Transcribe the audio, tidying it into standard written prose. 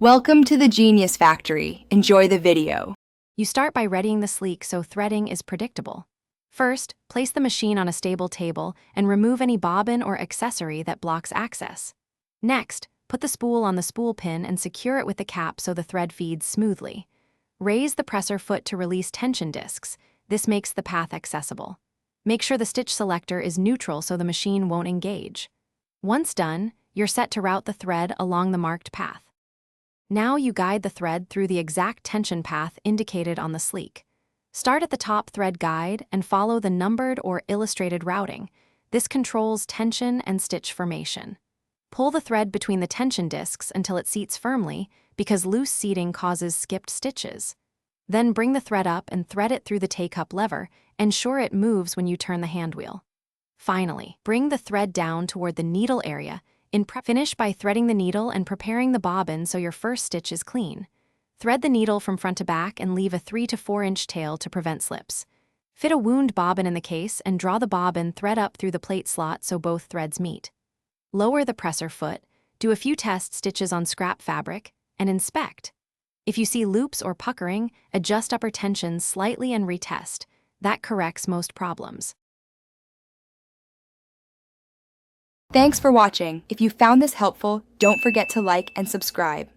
Welcome to the Genius Factory. Enjoy the video. You start by readying the Slique so threading is predictable. First, place the machine on a stable table and remove any bobbin or accessory that blocks access. Next, put the spool on the spool pin and secure it with the cap so the thread feeds smoothly. Raise the presser foot to release tension discs. This makes the path accessible. Make sure the stitch selector is neutral so the machine won't engage. Once done, you're set to route the thread along the marked path. Now you guide the thread through the exact tension path indicated on the Slique. Start at the top thread guide and follow the numbered or illustrated routing. This controls tension and stitch formation. Pull the thread between the tension discs until it seats firmly, because loose seating causes skipped stitches. Then bring the thread up and thread it through the K-cup lever. Ensure it moves when you turn the handwheel. Finally, bring the thread down toward the needle area. Finish by threading the needle and preparing the bobbin so your first stitch is clean. Thread the needle from front to back and leave a 3 to 4 inch tail to prevent slips. Fit a wound bobbin in the case and draw the bobbin thread up through the plate slot so both threads meet. Lower the presser foot, do a few test stitches on scrap fabric, and inspect. If you see loops or puckering, adjust upper tension slightly and retest. That corrects most problems. Thanks for watching. If you found this helpful, don't forget to like and subscribe.